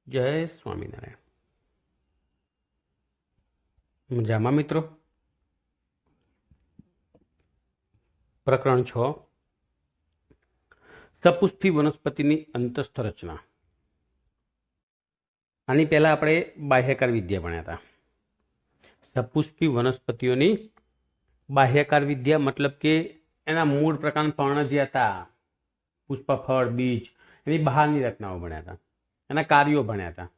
જય સ્વામિનારાયણ. મજામાં મિત્રો? પ્રકરણ 6 સપુષ્પી વનસ્પતિની અંતસ્થ રચના. આની પહેલા આપણે બાહ્યકાર વિદ્યા ભણ્યા હતા. સપુષ્પી વનસ્પતિઓની બાહ્યકાર વિદ્યા મતલબ કે એના મૂળ પ્રકારના પર્ણ જે હતા, પુષ્પ, ફળ, બીજ, એની બહારની રચનાઓ ભણ્યા હતા, એના કાર્યો ભણ્યા હતા.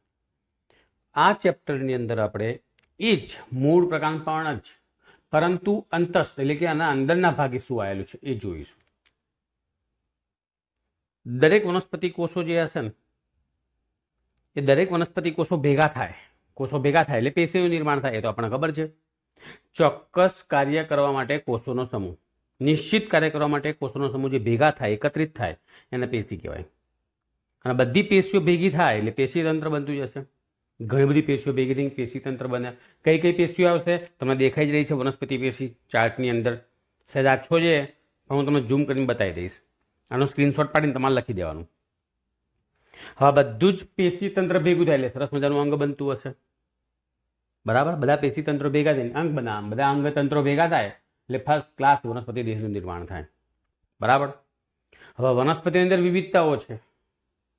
આ ચેપ્ટરની અંદર આપણે એ જ મૂળ પ્રકારના પર્ણ જ, પરંતુ અંતસ્થ એટલે કે આના અંદરના ભાગે શું આવેલું છે એ જોઈશું. દરેક વનસ્પતિ કોષો જે હશે ને એ દરેક વનસ્પતિ કોષો ભેગા થાય એટલે પેશીનું નિર્માણ થાય, એ તો આપણને ખબર છે. ચોક્કસ કાર્ય કરવા માટે કોષોનો સમૂહ, નિશ્ચિત કાર્ય કરવા માટે કોષોનો સમૂહ જે ભેગા થાય, એકત્રિત થાય, એને પેશી કહેવાય. અને બધી પેશીઓ ભેગી થાય એટલે પેશી તંત્ર બનતું જશે. ઘણી બધી પેશીઓ ભેગી થઈને પેશી તંત્ર બને. કઈ કઈ પેશીઓ આવશે તમને દેખાઈ જ રહી છે વનસ્પતિ પેશી ચાર્ટની અંદર. સહેજ આછો છે પણ હું તમને ઝૂમ કરીને બતાવી દઈશ. આનો સ્ક્રીનશોટ પાડીને તમારે લખી દેવાનું. હવે બધું જ પેશી તંત્ર ભેગું થાય એટલે સરસ મજાનું અંગ બનતું હશે. બરાબર, બધા પેશી તંત્રો ભેગા થઈને અંગ બનાવે, બધા અંગ તંત્રો ભેગા થાય એટલે ફર્સ્ટ ક્લાસ વનસ્પતિ દેશનું નિર્માણ થાય. બરાબર. હવે વનસ્પતિની અંદર વિવિધતાઓ છે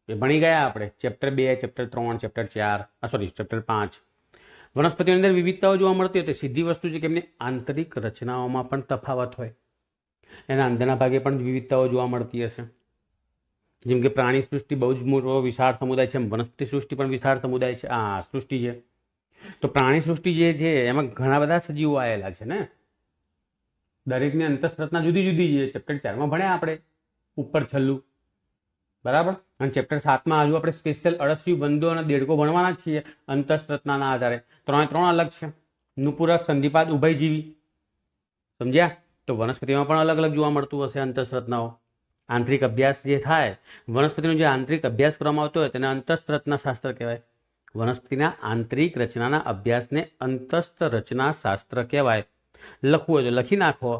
એ ભણી ગયા આપણે. Chapter 2, chapter 3, chapter 4, chapter 5. વનસ્પતિની અંદર વિવિધતાઓ જોવા મળતી હોય તો સીધી વસ્તુ છે કે એમની આંતરિક રચનાઓમાં પણ તફાવત હોય, એના અંદરના ભાગે પણ વિવિધતાઓ જોવા મળતી હશે. જેમ કે પ્રાણી સૃષ્ટિ બહુ જ મોટો વિશાળ સમુદાય છે, વનસ્પતિ સૃષ્ટિ પણ વિશાળ સમુદાય છે, આ સૃષ્ટિ છે. તો પ્રાણી સૃષ્ટિ જે છે એમાં ઘણા બધા સજીવો આવેલા છે ને. દરેકની અંતસ્રચના જુદી જુદી છે. ચેપ્ટર 4માં ભણ્યા આપણે ઉપર છેલ્લું. બરાબર. અને ચેપ્ટર 7માં હજુ આપણે સ્પેશિયલ અળસિયું, બંધો અને દેડકો ભણવાના જ છીએ અંતસ્રચનાના આધારે. 3 અલગ છે, નુપુરક, સંધિપાદ, ઉભયજીવી. સમજ્યા? તો વનસ્પતિમાં પણ અલગ અલગ જોવા મળતું હશે અંતસ્રચનાઓ. આંતરિક અભ્યાસ જે થાય, વનસ્પતિનો જે આંતરિક અભ્યાસ કરવામાં આવતો હોય તેને અંતસ્થ રચના શાસ્ત્ર કહેવાય. વનસ્પતિના આંતરિક રચનાના અભ્યાસને અંતસ્થ રચના શાસ્ત્ર કહેવાય. લખવું હોય તો લખી નાખો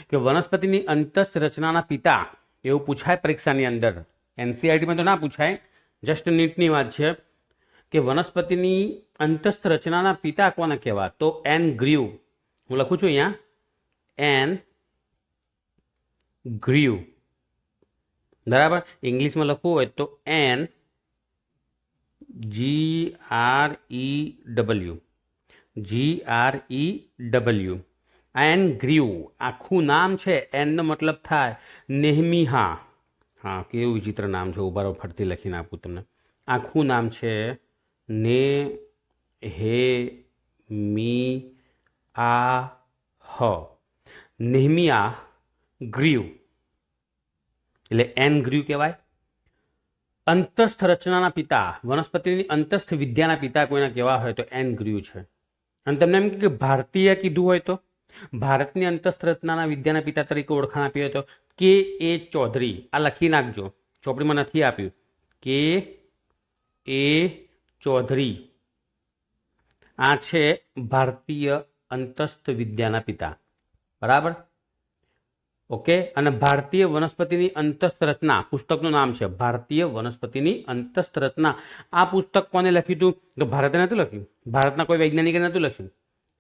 કે વનસ્પતિની અંતસ્થ રચનાના પિતા, એવું પૂછાય પરીક્ષાની અંદર. એનસીઆરટીમાં તો ના પૂછાય, જસ્ટ નીટની વાત છે કે વનસ્પતિની અંતસ્થ રચનાના પિતા કોને કહેવાય? તો એન ગ્રીવ. હું લખું છું અહીંયા એન ગ્રીવ. બરાબર. ઇંગ્લિશમાં લખવું હોય તો એન GREW. એન ગ્રીવ આખું નામ છે. એનનો મતલબ થાય નેહમીહા. હા, કેવું વિચિત્ર નામ છે. ઉભારો ફરતી લખીને આપું તમને. આખું નામ છે નેહમીઆ ગ્રીવ એટલે એન ગ્રીવ કહેવાય. અંતસ્થ રચનાના પિતા, વનસ્પતિની અંતસ્થ વિદ્યાના પિતા કોઈને કહેવા હોય તો એન ગ્રીવ છે. અને તમને એમ કે ભારતીય કીધું હોય તો ભારતની અંતસ્થ રચનાના વિદ્યાના પિતા તરીકે ઓળખાણ આપી હોય તો કે એ ચૌધરી. આ લખી નાખજો, ચોપડીમાં નથી આપ્યું. કે એ ચૌધરી આ છે ભારતીય અંતસ્થ વિદ્યાના પિતા. બરાબર. ઓકે. અને ભારતીય વનસ્પતિની અંતસ્થ રચના પુસ્તકનું નામ છે ભારતીય વનસ્પતિની અંતસ્થ રચના. આ પુસ્તક કોને લખ્યું હતું? તો ભારતે નહોતું લખ્યું, ભારતના કોઈ વૈજ્ઞાનિકે નહોતું લખ્યું.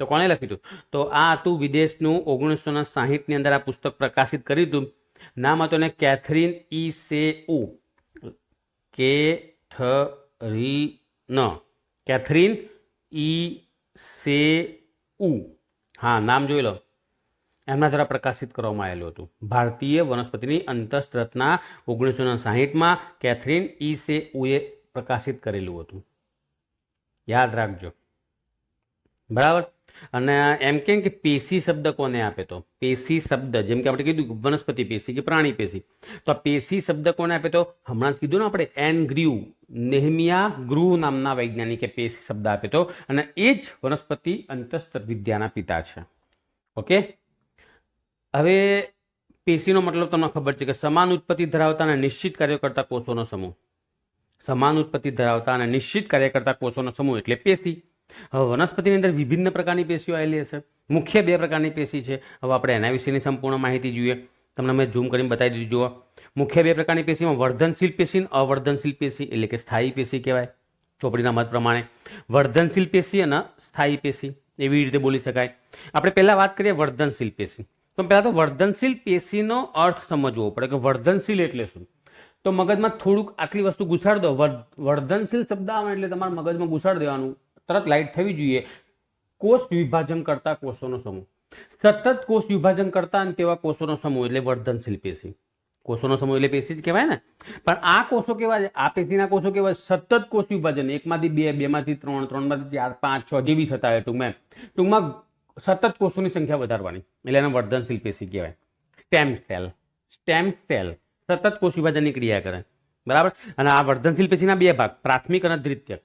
તો કોને લખ્યું હતું? તો આ હતું વિદેશનું 1960ની અંદર આ પુસ્તક પ્રકાશિત કર્યું હતું. નામ હતું ને કેથરીન ઈ સેઉ. કેથરીન ઈ સેઉ. હા, નામ જોઈ લો. એમના દ્વારા પ્રકાશિત કરવામાં આવેલું હતું. ભારતીય વનસ્પતિની અંતસ્થ રચના 1960માં કેથરીન ઈ સેઉએ પ્રકાશિત કરેલું હતું. યાદ રાખજો. બરાબર. અને એમ કેમ કે પેશી શબ્દ કોને આપે? તો પેશી શબ્દ જેમ કે આપણે કીધું વનસ્પતિ પેશી કે પ્રાણી પેશી, તો આ પેશી શબ્દ કોને આપે? તો હમણાં જ કીધું ને આપણે એન ગ્રીવ, નેહમીયા ગ્રીવ નામના વૈજ્ઞાનિકે પેશી શબ્દ આપે તો, અને એ જ વનસ્પતિ અંતસ્થ વિદ્યાના પિતા છે. ઓકે. હવે પેશીનો મતલબ તમને ખબર છે કે સમાન ઉત્પત્તિ ધરાવતા અને નિશ્ચિત કાર્ય કરતા કોષોનો સમૂહ. સમાન ઉત્પત્તિ ધરાવતા અને નિશ્ચિત કાર્ય કરતા કોષોનો સમૂહ એટલે પેશી. હવે વનસ્પતિની અંદર વિભિન્ન પ્રકારની પેશીઓ આવેલી હશે. મુખ્ય 2 પ્રકારની પેશી છે. હવે આપણે એના વિશેની સંપૂર્ણ માહિતી જોઈએ. તમને મેં ઝૂમ કરીને બતાવી દીધું. જુઓ, મુખ્ય 2 પ્રકારની પેશીમાં વર્ધનશીલ પેશી અને અવર્ધનશીલ પેશી એટલે કે સ્થાયી પેશી કહેવાય. ચોપડીના મત પ્રમાણે વર્ધનશીલ પેશી અને સ્થાયી પેશી એવી રીતે બોલી શકાય. આપણે પહેલાં વાત કરીએ વર્ધનશીલ પેશી. તો પહેલાં તો વર્ધનશીલ પેશીનો અર્થ સમજવો પડે કે વર્ધનશીલ એટલે શું. તો મગજમાં થોડુંક આટલી વસ્તુ ઘુસાડી દો. વર્ધનશીલ શબ્દ આવે એટલે તમારા મગજમાં ઘુસાડી દેવાનું, તરત લાઈટ થવી જોઈએ. કોષ વિભાજન કરતા કોષોનો સમૂહ, સતત કોષ વિભાજન કરતા અને તેવા કોષોનો સમૂહ એટલે વર્ધનશીલ પેશી. કોષોનો સમૂહ એટલે પેશી જ કહેવાય ને. પણ આ કોષો કેવા છે? આ પેશીના કોષો કેવા? સતત કોષ વિભાજન, એકમાંથી બે, બેમાંથી ત્રણ, ત્રણમાંથી ચાર, પાંચ, છ જેવી થતા હોય. ટૂંકમાં સતત કોષોની સંખ્યા વધારવાની એટલે એને વર્ધનશીલ પેશી કહેવાય. સ્ટેમ સેલ સતત કોષ વિભાજનની ક્રિયા કરે, બરાબર. અને આ વર્ધનશીલ પેશીના બે ભાગ, પ્રાથમિક અને દ્વિતીયક.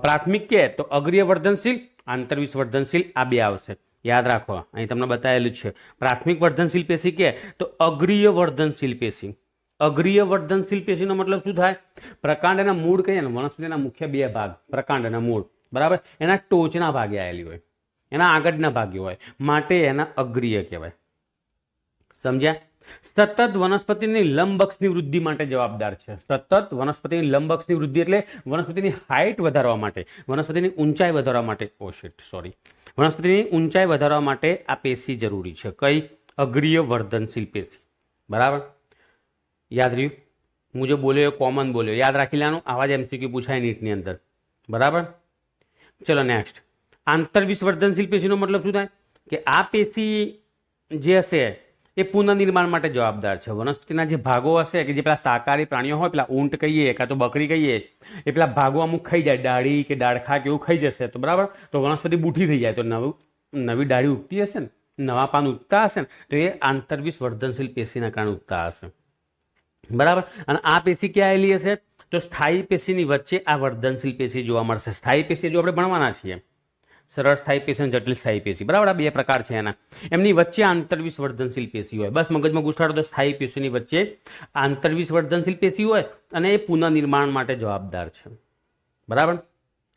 પ્રાથમિક કે તો અગ્રીય વર્ધનશીલ, આંતરવિષ વર્ધનશીલ, આ બે આવશે. યાદ રાખો, અહીં તમને બતાવેલું છે. પ્રાથમિક વર્ધનશીલ પેશી કે તો અગ્રીય વર્ધનશીલ પેશી. અગ્રીય વર્ધનશીલ પેશીનો મતલબ શું થાય? પ્રકાંડ અને મૂળ કહીએ ને, વનસ્પતિના મુખ્ય બે ભાગ, પ્રકાંડ અને મૂળ, બરાબર. એના ટોચના ભાગે આવેલી હોય, એના આગળના ભાગે હોય, માટે એના અગ્રીય કહેવાય. સમજ્યા? સતત વનસ્પતિની લંબઅક્ષની વૃદ્ધિ માટે જવાબદાર છે. સતત વનસ્પતિની લંબઅક્ષની વૃદ્ધિ એટલે વનસ્પતિની હાઇટ વધારવા માટે, વનસ્પતિની ઊંચાઈ વધારવા માટે, વનસ્પતિની ઊંચાઈ વધારવા માટે આ પેશી જરૂરી છે. કઈ? અગ્રીય વર્ધનશીલ પેશી, બરાબર. યાદ રહ્યું? હું જે બોલ્યો એ કોમન બોલ્યો, યાદ રાખી લેવાનું. આવા જ MCQ પૂછાય નીટની અંદર, બરાબર. ચલો નેક્સ્ટ. આંતરવિષ વર્ધનશીલ પેશીનો મતલબ શું થાય? કે આ પેશી જે હશે એ પુનઃનિર્માણ માટે જવાબદાર છે. વનસ્પતિના જે ભાગો હશે કે જે પેલા શાકાહારી પ્રાણીઓ હોય, પેલા ઊંટ કહીએ કાં તો બકરી કહીએ, એ પેલા ભાગો અમુક ખાઈ જાય, ડાળી કે ડાળખા કે એવું ખાઈ જશે, તો બરાબર, તો વનસ્પતિ બૂઠી થઈ જાય, તો નવી ડાળી ઉગતી હશે ને, નવા પાન ઉગતા હશે ને, તો એ આંતરવિષ વર્ધનશીલ પેશીના કારણે ઉગતા હશે, બરાબર. અને આ પેશી ક્યાં આવેલી હશે? તો સ્થાયી પેશીની વચ્ચે આ વર્ધનશીલ પેશી જોવા મળશે. સ્થાયી પેશી જો આપણે ભણવાના છીએ, સરળ સ્થાયી પેશી અને જટિલ સ્થાયી પેશી, બરાબર. આ બે પ્રકાર છે એના. એમની વચ્ચે આંતરવિષ વર્ધનશીલ પેશી હોય. બસ મગજમાં ઘુસાડો તો સ્થાયી પેશીની વચ્ચે આંતરવિષ વર્ધનશીલ પેશી હોય અને એ પુનઃનિર્માણ માટે જવાબદાર છે, બરાબર.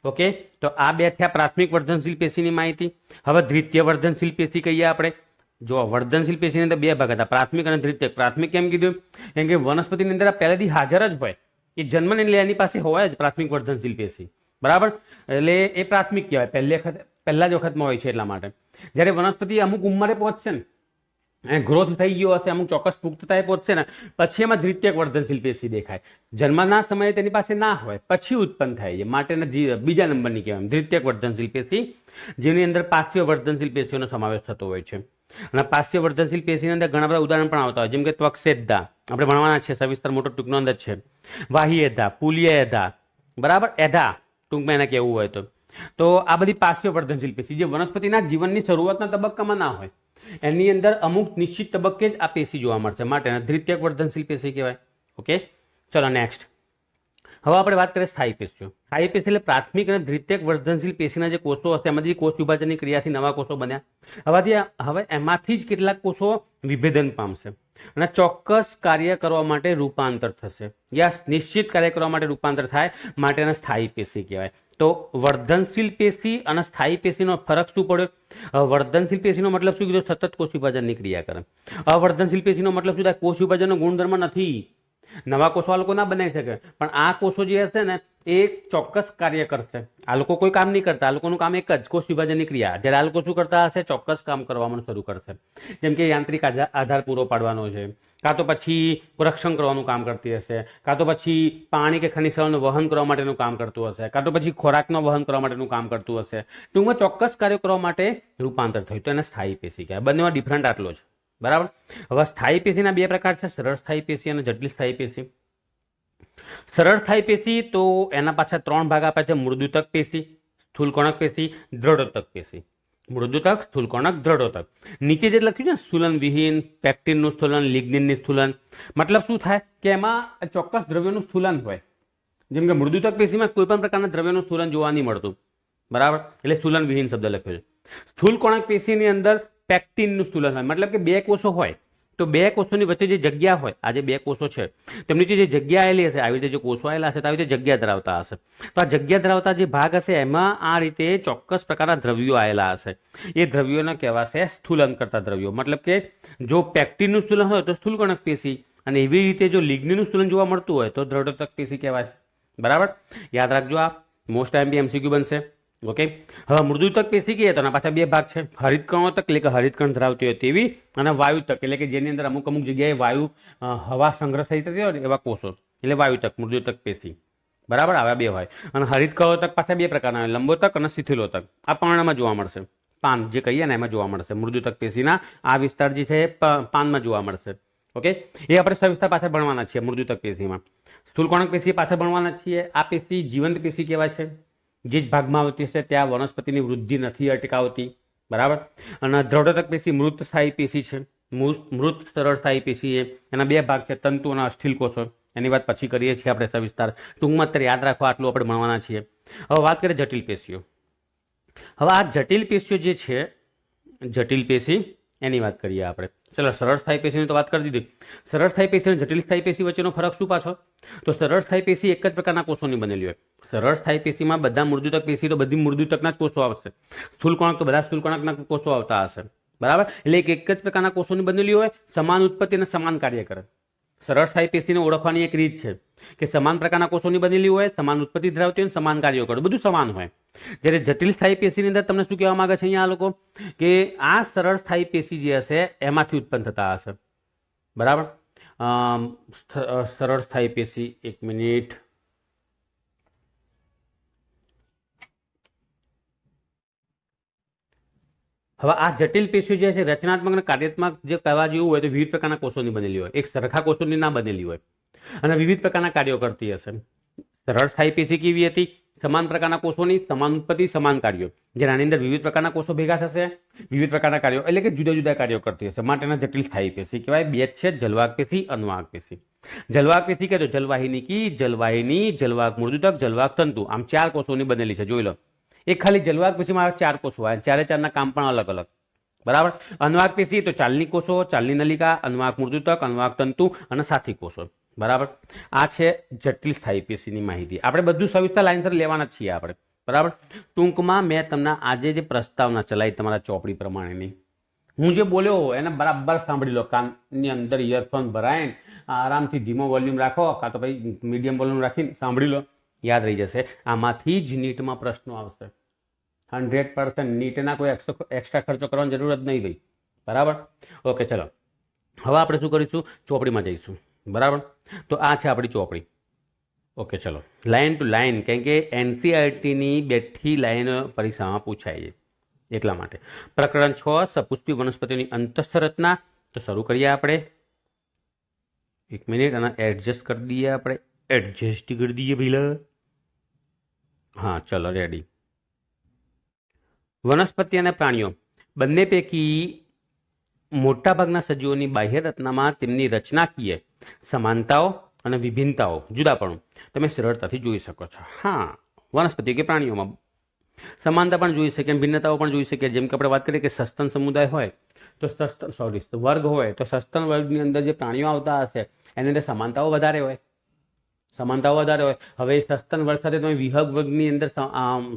ઓકે, તો આ બે થયા પ્રાથમિક વર્ધનશીલ પેશીની માહિતી. હવે દ્વિતીય વર્ધનશીલ પેશી કહીએ આપણે. જો વર્ધનશીલ પેશીની અંદર બે ભાગ હતા, પ્રાથમિક અને દ્વિતીયક. પ્રાથમિક કેમ કીધું? કેમ કે વનસ્પતિની અંદર પહેલેથી હાજર જ હોય, એ જન્મને એટલે એની પાસે હોય જ પ્રાથમિક વર્ધનશીલ પેશી, બરાબર. એટલે એ પ્રાથમિક કહેવાય, પહેલા જ વખતમાં હોય છે. એટલા માટે જ્યારે વનસ્પતિ અમુક ઉંમરે પહોંચશે ને, ગ્રોથ થઈ ગયો હશે, અમુક ચોક્કસ પુખ્તતાએ પહોંચશે ને, પછી એમાં દ્વિતીયક વર્ધનશીલ પેશી દેખાય. જન્મના સમયે તેની પાસે ના હોય, પછી ઉત્પન્ન થાય છે, માટે બીજા નંબરની કહેવાય દ્વિતીયક વર્ધનશીલ પેશી, જેની અંદર પાર્શ્વ વર્ધનશીલ પેશીઓનો સમાવેશ થતો હોય છે. અને પાર્શ્વ વર્ધનશીલ પેશીની અંદર ઘણા બધા ઉદાહરણ પણ આવતા હોય, જેમ કે ત્વક્સેદ્ધા, આપણે ભણવાના છે, સવિસ્તર મોટો ટૂંકનો અંદર છે. વાહીએધા, પુલિયેધા, બરાબર. એધા ટૂંકમાં એને કહેવું હોય તો આ બધી પાર્શ્વ વર્ધનશીલ પેશી જે વનસ્પતિના જીવનની શરૂઆતના તબક્કામાં ના હોય, એની અંદર અમુક નિશ્ચિત તબક્કે જ આ પેશી જોવા મળશે, માટે દ્વિતીયક વર્ધનશીલ પેશી કહેવાય. ઓકે, ચલો નેક્સ્ટ. હવે આપણે વાત કરીએ સ્થાયી પેશીઓ. સ્થાયી પેશી એટલે પ્રાથમિક અને દ્વિતીયક વર્ધનશીલ પેશીના જે કોષો હશે, એમાંથી કોષ વિભાજનની ક્રિયાથી નવા કોષો બન્યા. હવે એમાંથી જ કેટલાક કોષો વિભેદન પામશે અને ચોક્કસ કાર્ય કરવા માટે રૂપાંતર થશે. યસ, નિશ્ચિત કાર્ય કરવા માટે રૂપાંતર થાય, માટે એને સ્થાયી પેશી કહેવાય. તો વર્ધનશીલ પેશી અને સ્થાયી પેશીનો ફરક શું પડ્યો? વર્ધનશીલ પેશીનો મતલબ શું કીધું? સતત કોષ વિભાજનની ક્રિયા કરે. અવર્ધનશીલ પેશીનો મતલબ શું થાય? કોષ વિભાજનનો ગુણધર્મ નથી, નવા કોષો આ લોકો ના બનાવી શકે, પણ આ કોષો જે હશે ને એ ચોક્કસ કાર્ય કરશે. આ લોકો કોઈ કામ નહીં કરતા, આ લોકોનું કામ એક જ, કોષ વિભાજનની ક્રિયા. જ્યારે આ લોકો શું કરતા હશે? ચોક્કસ કામ કરવામાં શરૂ કરશે, જેમ કે યાંત્રિક આધાર પૂરો પાડવાનો છે, કાં તો પછી રક્ષણ કરવાનું કામ કરતી હશે, કાં તો પછી પાણી કે ખનિજ વસ્તુઓનું વહન કરવા માટેનું કામ કરતું હશે, કાં તો પછી ખોરાકનું વહન કરવા માટેનું કામ કરતું હશે. ટૂંકમાં ચોક્કસ કાર્યો કરવા માટે રૂપાંતર થયું, તો એને સ્થાયી પેશી કહેવાય. બંનેમાં ડિફરન્ટ આટલો છે, બરાબર. હવે સ્થાયી પેશીના બે પ્રકાર છે, સરળ સ્થાયી પેશી અને જટિલ સ્થાયી પેશી. સરળ સ્થાયી પેશી તો એના પાછા ત્રણ ભાગ આપ્યા છે: મૃદુતક પેશી, સ્થૂલકોણક પેશી, દ્રઢોતક પેશી. મૃદુતક, સ્થૂલકોણક, દ્રઢોતક. નીચે જે લખ્યું છે સ્થૂલન વિહીન, પેક્ટિનનું સ્થૂલન, લિગ્નિનનું સ્થૂલન. મતલબ શું થાય કે એમાં ચોક્કસ દ્રવ્યોનું સ્થૂલન હોય. જેમ કે મૃદુતક પેશીમાં કોઈ પણ પ્રકારના દ્રવ્યનું સ્થૂલન જોવા નહીં મળતું, બરાબર, એટલે સ્થૂલન વિહીન શબ્દ લખ્યો છે. સ્થૂલકોણક પેશીની અંદર પેક્ટિનનું સ્થૂલન હોય, મતલબ કે બે કોષો હોય તો બે કોષોની વચ્ચે જે જગ્યા હોય, આ જે બે કોષો છે તેમની જે જગ્યા આવેલી હશે, આવી રીતે જે કોષો આવેલા હશે તો આવી રીતે જગ્યા ધરાવતા હશે. તો આ જગ્યા ધરાવતા જે ભાગ હશે એમાં આ રીતે ચોક્કસ પ્રકારના દ્રવ્યો આવેલા હશે. એ દ્રવ્યોને કહેવાશે સ્થૂલન કરતા દ્રવ્યો. મતલબ કે જો પેક્ટિનનું સ્થૂલન હોય તો સ્થૂલકોણક પેશી, અને એવી રીતે જો લિગ્નિનનું સ્થૂલન જોવા મળતું હોય તો દ્રઢોતક પેશી કહેવાય, बराबर याद रखो आ मोस्ट टाइम भी एमसीक्यू बनशे ओके। हवे मृदुतक पेशी कहीए तो पाछा बे भाग छे हरितकणोतक एटले के हरितकण धरावती होय तेवी अने वायुतक एटले के जेनी अंदर अमुक अमुक जग्याए वायु हवा संग्रह थई जती होय एवा कोषो एटले वायुतक मृदुतक पेशी बराबर आवा बे होय। अने हरितकणोतक पाछा बे प्रकारना लंबोतक अने शिथिलोतक आ पर्णमां जोवा मळशे पान जे कहीए ने एमां जोवा मळशे मृदुतक पेशीना आ विस्तार जे छे पानमां जोवा मळशे ओके। ए आपणे सविस्तर पाछळ भणवाना छीए मृदुतक पेशीमां। स्थूलकोणक पेशी पाछळ भणवाना छीए। आ पेशी जीवंत पेशी कहेवाय छे जे भागमां आवती हशे त्यां वनस्पतिनी वृद्धि नथी अटकावती बराबर। अने द्रढोतक पेशी मृत स्थायी पेशी छे मृत सरळ स्थायी पेशी एना बे भाग छे तंतु अने अस्थिल कोषो एनी वात पछी करीए छीए आपणे सविस्तर टूंकमां अत्यारे याद राखो आटલું આપણે ભણવાના છીએ। હવે વાત કરીએ જટિલ પેશીઓ। હવે આ જટિલ પેશીઓ જે છે જટિલ પેશી એની વાત કરીએ આપણે। ચલો સરળ સ્થાયી પેશીની તો વાત કરી દીધી। સરળ સ્થાયી પેશી અને જટિલ સ્થાયી પેશી વચ્ચેનો ફરક શું પાછો તો સરળ સ્થાયી પેશી એક જ પ્રકારના કોષોની બનેલી હોય। સરળ સ્થાયી પેશીમાં બધા મૃદુતક પેશી તો બધી મૃદુતકના જ કોષો આવશે સ્થૂલકોણક તો બધા સ્થૂલકોણકના કોષો આવતા હશે બરાબર। એટલે એક જ પ્રકારના કોષોની બનેલી હોય સમાન ઉત્પત્તિ અને સમાન કાર્ય કરે। સરળ સ્થાયી પેશીને ઓળખવાની એક રીત છે કે સમાન પ્રકારના કોષોની બનેલી હોય સમાન ઉત્પત્તિ ધરાવતી હોય સમાન કાર્યો કરે બધું સમાન હોય। જ્યારે જટિલ સ્થાયી પેશીની અંદર તમને શું કહેવા માંગે છે અહીંયા આ લોકો કે આ સરળ સ્થાયી પેશી જે હશે એમાંથી ઉત્પન્ન થતા હશે બરાબર। સરળ સ્થાયી પેશી એક મિનિટ હવે આ જટિલ પેશીઓ જે છે રચનાત્મક અને કાર્યાત્મક જે કહેવા જેવું હોય તો વિવિધ પ્રકારના કોષોની બનેલી હોય એક સરખા કોષોની ના બનેલી હોય અને વિવિધ પ્રકારના કાર્યો કરતી હશે। સરળ સ્થાયી પેશી કેવી હતી સમાન પ્રકારના કોષોની સમાન ઉત્પત્તિ સમાન કાર્યો જેનાની અંદર વિવિધ પ્રકારના કોષો ભેગા થશે વિવિધ પ્રકારના કાર્યો એટલે કે જુદા જુદા કાર્યો કરતી હશે માટેના જટિલ સ્થાયી પેશી કહેવાય। બે જ છે જલવાહક પેશી અનુવાહક પેશી। જલવાહક પેશી કહે તો જલવાહિની की जलवाहिनी जलवाहक मृदुतक जलवाहक तंतु आम चार कोषोनी बनेली है जोई लो। एक खाली जलवाहक पेशी में चार कोषो आवे चारे चारना काम पण अलग अलग बराबर। अनुवाहक पेशी तो चालनी कोषो चालनी नलिका अनुवाहक मृदुतक अनुवाहक तंतु अने साथी कोषो बराबर। आ छे जटिल स्थायी पेशीनी माहिती आपणे बधुं सविस्तर लाइनसर लेवाना छीए आपणे बराबर। टूंकमां मैं तमने आजे जे प्रस्तावना चलाई तमारा चोपड़ी प्रमाणेनी हूँ जे बोल्यो एने बराबर सांभळी लो काननी अंदर इयरफोन भराईने आरामथी धीमो वोल्यूम राखो कां तो भाई मीडियम वोल्यूम राखीने सांभळी लो याद रही जशे। आमांथी ज नीटमां प्रश्नो आवशे 100% नीटना कोई एक्स्ट्रा खर्चो करवानी जरूरत नहीं भाई बराबर ओके। चलो हवे आपणे शुं करीशुं चोपड़ीमां जईशुं बराबर। तो आ छे आपणी चोपड़ी ओके। चलो लाइन टू लाइन कारण के एनसीईआरटी नी बेठी लाइन परीक्षामां पूछाय छे એટલા માટે। પ્રકરણ 6 સપુષ્પી વનસ્પતિની અંતઃસંરચના તો શરૂ કરીએ આપણે। એક મિનિટ આને એડજસ્ટ કરી દઈએ આપણે એડજસ્ટ કરી દઈએ પહેલા हाँ चलो रेडी। वनस्पति અને પ્રાણીઓ બંને પૈકી મોટાભાગના સજીવોની બાહ્ય રચનામાં તેમની રચનાકીય સમાનતાઓ અને વિભિન્નતાઓ જુદાપણું તમે સરળતાથી જોઈ શકો છો। हाँ वनस्पति કે પ્રાણીઓમાં समानता पण जोई शकीए भिन्नताओं पण जोई शकीए। जेम के आपणे वात करीए के सस्तन समुदाय होय तो सस्तन वर्ग होय तो सस्तन वर्गनी अंदर जे प्राणीओ आवता हशे एनी अंदर समानताओ वधारे होय समानताओ वधारे होय। हवे सस्तन वर्ग साथे तमे विहग वर्गनी अंदर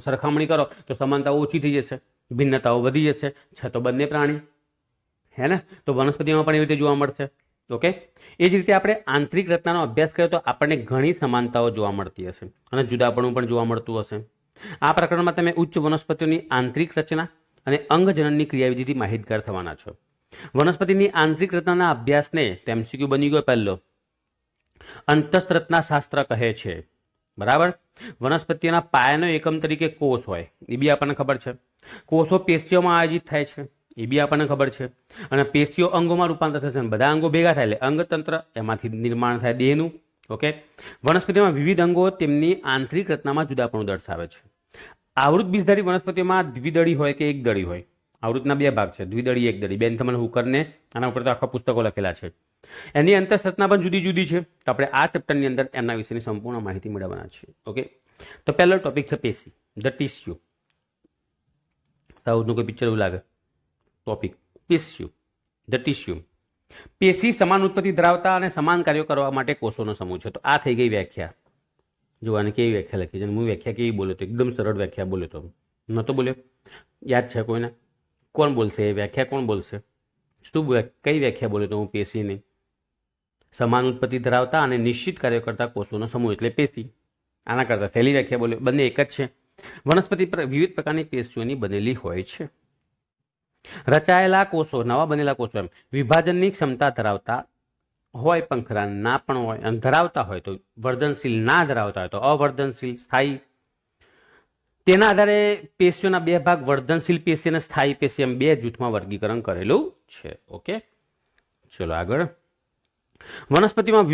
सरखामणी करो तो समानताओ ओછી थई जशे भिन्नताओ वधी जशे छ तो बंने प्राणी है ने। तो वनस्पतिमां पण एवी रीते जोवा मळशे ओके। ए ज रीते आपणे आंतरिक रचनानो अभ्यास कर्यो तो आपणे घणी समानताओ जोवा मळती हशे अने जुदापणुं पण जोवा मळतुं हशे। आ प्रकरणमां तमे उच्च वनस्पतिओनी आंतरिक रचना अने अंगजनननी क्रियाविधिथी माहितगार थवाना छो। वनस्पतिनी आंतरिक रचनाना अभ्यासने एमसीक्यू बनी गयो पहेलो अंतःरचनाशास्त्र कहे छे बराबर। वनस्पतिओना पायानो एकम तरीके कोष होय ए बी आपणे खबर छे। कोषो पेशीओमां आयोजित थाय छे ए बी आपणे खबर छे अने पेशीओ अंगोमां रूपांतर थशे बधा अंगो भेगा थाय एटले अंगतंत्र एमांथी निर्माण थाय देहनुं ओके। वनस्पतिमां विविध अंगो तेमनी आंतरिक रचनामां जुदापणुं दर्शावे छे। आवृत बीजधारी वनस्पतिमां द्विदળી होय के एकदળી होय आवृतना बे भाग छे द्विदળી एकदળી बेन तमने हुकरने आना उपर तो आखा पुस्तको लखेला छे। एनी अंतःरचना पण जुदी जुदी छे तो आपणे आ चेप्टरनी अंदर एमना विशेनी संपूर्ण माहिती मेळववाना छे ओके। तो पहेलो टॉपिक छे पेशी द टिश्यू। साउथनुं कोई पिक्चर एवुं लागे टॉपिक टिश्यू द टिश्यू। पेशी समान उत्पत्ति धरावता अने समान कार्यो करवा माटे कोषोनो समूह छे। तो आ थई गई व्याख्या जो आने केवी व्याख्या लखी छे हूँ व्याख्या केवी बोल्यो तो एकदम सरल व्याख्या बोल्यो तो नतो बोल्यो याद छे कोईने कोण बोलशे व्याख्या कोण बोलशे शुं कई व्याख्या बोल्यो तो हूँ पेशीनी समान उत्पत्ति धरावता अने निश्चित कार्य करता कोषोनो समूह एटले पेशी આના કરતાં સહેલી વ્યાખ્યા બોલ્યો, બંને એક જ છે. વનસ્પતિ પર વિવિધ પ્રકારની પેશીઓની બનેલી હોય છે. રચાયેલા કોષો, નવા બનેલા કોષો એમ વિભાજનની ક્ષમતા ધરાવતા હોય પણ ખરા, ના પણ હોય, અને ધરાવતા હોય તો વર્ધનશીલ, ના ધરાવતા હોય તો અવર્ધનશીલ, સ્થાયી. તેના આધારે પેશીઓના બે ભાગ વર્ધનશીલ પેશી અને સ્થાયી પેશી એમ બે જૂથમાં વર્ગીકરણ કરેલું છે. ઓકે, ચલો આગળ. વનસ્પતિમાં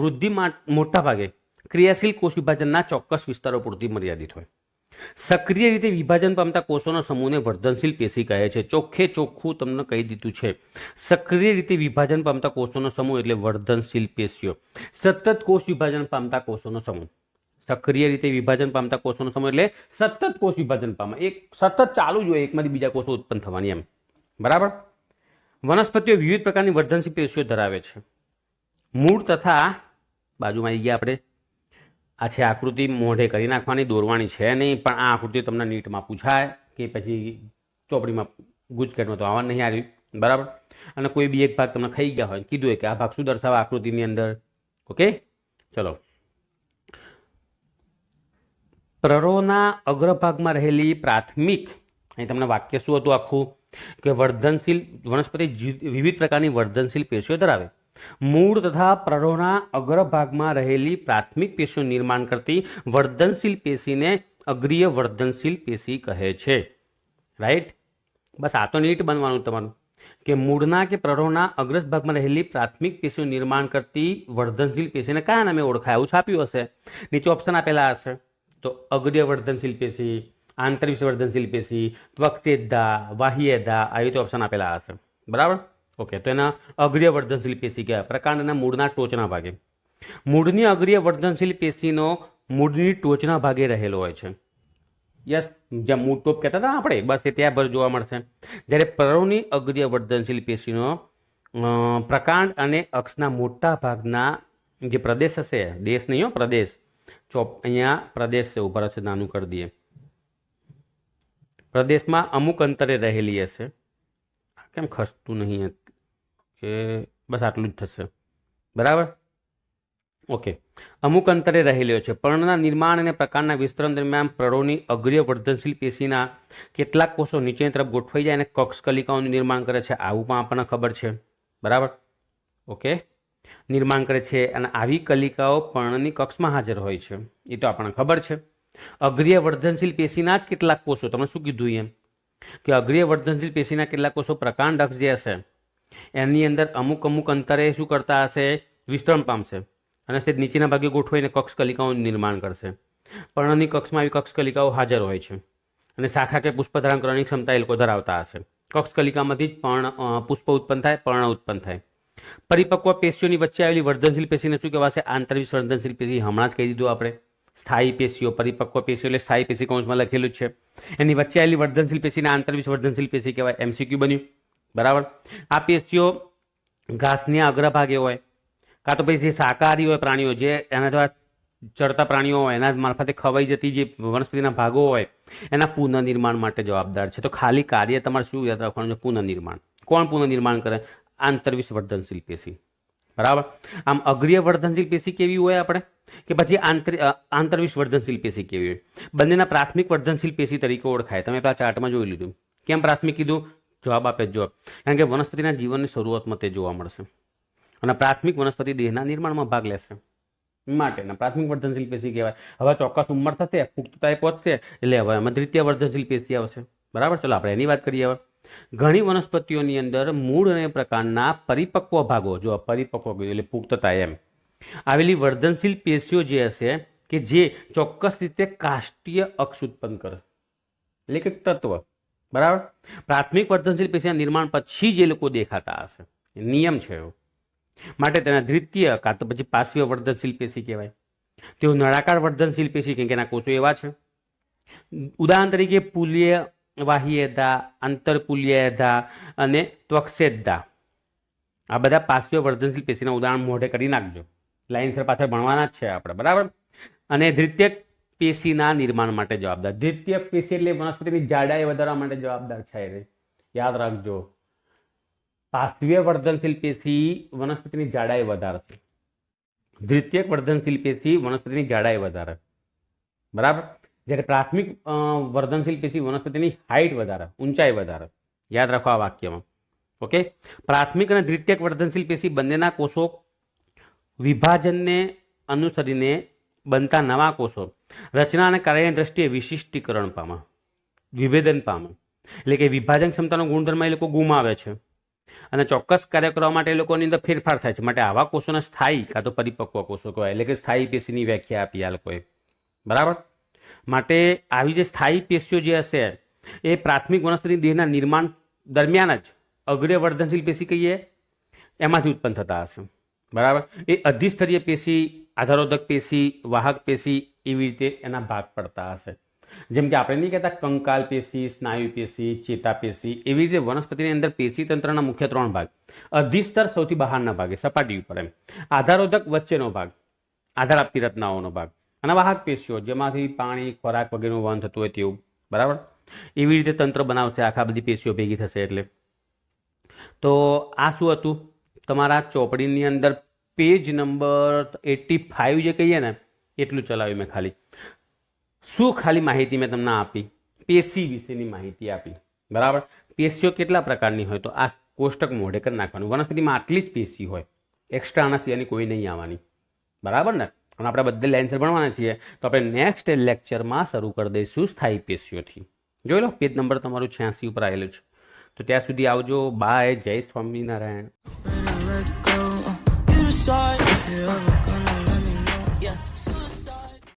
વૃદ્ધિ મોટા ભાગે ક્રિયાશીલ કોષ વિભાજનના ચોક્કસ વિસ્તારો પૂરતી મર્યાદિત હોય. સક્રિય રીતે વિભાજન પામતા કોષોના સમૂહને વર્ધનશીલ પેશી કહે છે. ચોખ્ખે ચોખ્ખું તમને કહી દીધું છે, સક્રિય રીતે વિભાજન પામતા કોષોનો સમૂહ એટલે વર્ધનશીલ પેશીઓ. સતત કોષ વિભાજન પામતા કોષોનો સમૂહ, સક્રિય રીતે વિભાજન પામતા કોષોનો સમૂહ એટલે સતત કોષ વિભાજન પામે, એક સતત ચાલુ જ હોય, એકમાંથી બીજા કોષો ઉત્પન્ન થવાની એમ. બરાબર. વનસ્પતિઓ વિવિધ પ્રકારની વર્ધનશીલ પેશીઓ ધરાવે છે. મૂળ તથા, બાજુમાં આવી ગયા આપણે, આ છે આકૃતિ, મોઢે કરી નાખવાની, દોરવાની છે નહીં, પણ આ આકૃતિ તમને નીટમાં પૂછાય કે પછી ચોપડીમાં ગુજકેટમાં તો આવવા નહીં આવ્યું. બરાબર. અને કોઈ બી એક ભાગ તમને ખાઈ ગયા હોય, કીધું હોય કે આ ભાગ શું દર્શાવે આકૃતિની અંદર. ઓકે, ચલો. પ્રરોના અગ્રભાગમાં રહેલી પ્રાથમિક, અહીં તમને વાક્ય શું હતું આખું, કે વર્ધનશીલ વનસ્પતિ વિવિધ પ્રકારની વર્ધનશીલ પેશીઓ ધરાવે. મૂળ તથા પ્રરોના અગ્રભાગમાં રહેલી પ્રાથમિક પેશીઓ નિર્માણ કરતી વર્ધનશીલ પેશીને અગ્રીય વર્ધનશીલ પેશી કહે છે. રાઈટ. બસ આ તો નીટ બનવાનું તમારું, કે મૂળના કે પ્રરોના અગ્રજ ભાગમાં રહેલી પ્રાથમિક પેશીઓ નિર્માણ કરતી વર્ધનશીલ પેશીને કયા નામે ઓળખાય, એવું છાપ્યું હશે, નીચે ઓપ્શન આપેલા હશે. તો અગ્રીય વર્ધનશીલ પેશી, આંતરિક વર્ધનશીલ પેશી, ત્વક્સેદ્ધા, બાહ્યેદ્ધા, આવી રીતે ઓપ્શન આપેલા હશે. બરાબર. ઓકે, તો એના અગ્રીય વર્ધનશીલ પેશી કહેવાય. પ્રકાંડના મૂળના ટોચના ભાગે. મૂળની અગ્રીય વર્ધનશીલ પેશીનો મૂળની ટોચના ભાગે રહેલો હોય છે. યસ, જ્યાં મૂળ ટોપ કહેતા હતા આપણે, બસ એ ત્યાં ભર જોવા મળશે. જ્યારે પ્રરોની અગ્રીય વર્ધનશીલ પેશીનો પ્રકાંડ અને અક્ષના મોટા ભાગના જે પ્રદેશ હશે, દેશ નહીં હો, પ્રદેશ, અહીંયા પ્રદેશ છે, ઉભા છે, નાનું કરી દઈએ, પ્રદેશમાં અમુક અંતરે રહેલી હશે. કેમ ખસતું નહીં કે બસ આટલું જ થશે. બરાબર. ઓકે, અમુક અંતરે રહેલો છે. પર્ણના નિર્માણ અને પ્રકારના વિસ્તરણ દરમિયાન પ્રરોની અગ્રીય વર્ધનશીલ પેશીના કેટલાક કોષો નીચેની તરફ ગોઠવાઈ જાય અને કક્ષ કલિકાઓનું નિર્માણ કરે છે. આવું પણ આપણને ખબર છે. બરાબર. ઓકે, નિર્માણ કરે છે અને આવી કલિકાઓ પર્ણની કક્ષમાં હાજર હોય છે, એ તો આપણને ખબર છે. અગ્રીય વર્ધનશીલ પેશીના જ કેટલાક કોષો, તમે શું કીધું એમ કે અગ્રીય વર્ધનશીલ પેશીના કેટલાક કોષો પ્રકાંડ અક્ષ જે હશે એની અંદર અમુક અમુક અંતરે શું કરતા હશે, વિસ્તરણ પામશે અને તે નીચેના ભાગે ગોઠવાઈને કક્ષ કલિકાઓનું નિર્માણ કરશે. પર્ણની કક્ષમાં આવી કક્ષ કલિકાઓ હાજર હોય છે અને શાખા કે પુષ્પ ધારણ કરવાની ક્ષમતા એ લોકો ધરાવતા હશે. કક્ષ કલિકામાંથી જ પુષ્પ ઉત્પન્ન થાય, પર્ણ ઉત્પન્ન થાય. પરિપક્વ પેશીઓની વચ્ચે આવેલી વર્ધનશીલ પેશીને શું કહેવાશે, આંતરિક વર્ધનશીલ પેશી. હમણાં જ કહી દીધું આપણે. સ્થાયી પેશીઓ, પરિપક્વ પેશીઓ એટલે સ્થાયી પેશી કૌંસમાં લખેલું જ છે. એની વચ્ચે આવેલી વર્ધનશીલ પેશીને આંતરિક વર્ધનશીલ પેશી કહેવાય. એમસીક્યુ બન્યું. બરાબર. આ પેશીઓ ઘાસના અગ્રભાગે હોય, કાં તો પછી શાકાહારી હોય પ્રાણીઓ, જે એના દ્વારા ચરતા પ્રાણીઓ હોય એના મારફતે ખવાઈ જતી જે વનસ્પતિના ભાગો હોય એના પુનઃનિર્માણ માટે જવાબદાર છે. તો ખાલી કાર્ય તમારે શું યાદ રાખવાનું છે, પુનઃનિર્માણ. કોણ પુનઃનિર્માણ કરે, આંતરિક વર્ધનશીલ પેશી. બરાબર. આમ અગ્રીય વર્ધનશીલ પેશી કેવી હોય આપણે, કે પછી આંતરિક વર્ધનશીલ પેશી કેવી હોય, બંનેના પ્રાથમિક વર્ધનશીલ પેશી તરીકે ઓળખાય. તમે તો આ ચાર્ટમાં જોઈ લીધું. કેમ પ્રાથમિક કીધું, જવાબ આપે જવાબ, કારણ કે વનસ્પતિના જીવનની શરૂઆતમાં તે જોવા મળશે અને પ્રાથમિક વનસ્પતિ દેહના નિર્માણમાં ભાગ લેશે માટેના પ્રાથમિક વર્ધનશીલ પેશી કહેવાય. હવે ચોક્કસ ઉંમર થશે, પુખ્તતાએ પહોંચશે એટલે હવે એમાં દ્વિતીય વર્ધનશીલ પેશી આવશે. બરાબર. ચલો આપણે એની વાત કરીએ. હવે ઘણી વનસ્પતિઓની અંદર મૂળ અને પ્રકારના પરિપક્વ ભાગો, જો પરિપક્વ એટલે પુખ્તતા એમ આવેલી વર્ધનશીલ પેશીઓ જે હશે કે જે ચોક્કસ રીતે કાષ્ટીય અક્ષ ઉત્પન્ન કરે, એટલે કે તત્વ. બરાબર. પ્રાથમિક વર્ધનશીલ પેશીના નિર્માણ પછી જે લોકો દેખાતા હશે, નિયમ છે એવો, માટે તેના દ્વિતીય કાં તો પછી પાર્શ્વીય વર્ધનશીલ પેશી કહેવાય. તેઓ નળાકાર વર્ધનશીલ પેશી, કેમ કે એના કોષો એવા છે. ઉદાહરણ તરીકે પુલ્ય બાહ્યેદ્ધા, આંતરપુલ્યેદ્ધા અને ત્વક્સેદ્ધા, આ બધા પાર્શ્વીય વર્ધનશીલ પેશીના ઉદાહરણ મોઢે કરી નાખજો, લાઈનસર પાછળ ભણવાના જ છે આપણે. બરાબર. અને દ્વિતીયક પેશીના નિર્માણ માટે જવાબદાર. દ્વિતીયક પેશી એટલે વનસ્પતિની જાડાઈ વધારવા માટે જવાબદાર છે, યાદ રાખજો. પાર્શ્વીય વર્ધનશીલ પેશી વનસ્પતિની જાડાઈ વધારશે, દ્વિતીયક વર્ધનશીલ પેશી વનસ્પતિની જાડાઈ વધારે. બરાબર. જ્યારે પ્રાથમિક વર્ધનશીલ પેશી વનસ્પતિની હાઇટ વધારે, ઊંચાઈ વધારે. યાદ રાખો આ વાક્યમાં. ઓકે. પ્રાથમિક અને દ્વિતીયક વર્ધનશીલ પેશી બંનેના કોષો વિભાજનને અનુસરીને બનતા નવા કોષો રચના અને કાર્યની દ્રષ્ટિએ વિશિષ્ટીકરણ પામે, વિભેદન પામે. એટલે કે વિભાજન ક્ષમતાનો ગુણધર્મ એ લોકો ગુમાવે છે અને ચોક્કસ કાર્ય કરવા માટે એ લોકોની અંદર ફેરફાર થાય છે. માટે આવા કોષોને સ્થાયી કાં તો પરિપક્વ કોષો કહેવાય. એટલે કે સ્થાયી પેશીની વ્યાખ્યા આપી આ લોકોએ. બરાબર. માટે આવી જે સ્થાયી પેશીઓ જે હશે એ પ્રાથમિક વનસ્પતિ દેહના નિર્માણ દરમિયાન જ અગ્ર વર્ધનશીલ પેશી કહીએ એમાંથી ઉત્પન્ન થતા હશે. બરાબર. એ અધિસ્તરીય પેશી, આધારોદક પેશી, વાહક પેશી એવી રીતે એના ભાગ પડતા હશે. જેમ કે આપણે નહીં કહેતા કંકાલ પેશી, સ્નાયુ પેશી, ચેતા પેશી, એવી રીતે વનસ્પતિની અંદર પેશી તંત્રના મુખ્ય 3 ભાગ. અધિસ્તર સૌથી બહારના ભાગે, સપાટી ઉપર એમ. આધારોદક વચ્ચેનો ભાગ, આધાર આપતી રચનાઓનો ભાગ. અને વાહક પેશીઓ જેમાંથી પાણી, ખોરાક વગેરેનું વહન થતું હોય તેવું. બરાબર. એવી રીતે તંત્ર બનાવશે આખા બધી પેશીઓ ભેગી થશે એટલે. તો આ શું હતું તમારા ચોપડીની અંદર પેજ નંબર 85 જે કહીએ ને એટલું ચલાવ્યું મેં ખાલી. શું ખાલી માહિતી મેં તમને આપી? પેશી વિશેની માહિતી આપી. બરાબર. પેશીઓ કેટલા પ્રકારની હોય તો આ કોષ્ટક મોઢે કરી નાખવાનું. વનસ્પતિમાં આટલી જ પેશી હોય, એક્સ્ટ્રા આના સિવાયની કોઈ નહીં આવવાની. બરાબર ને. અને આપણે બધે લાઇન્સર ભણવાના છીએ તો આપણે નેક્સ્ટ લેક્ચરમાં શરૂ કરી દઈશું સ્થાયી પેશીઓથી. જોઈ લો પેજ નંબર તમારું 86 ઉપર આવેલું છે. તો ત્યાં સુધી આવજો. બાય. જય સ્વામિનારાયણ.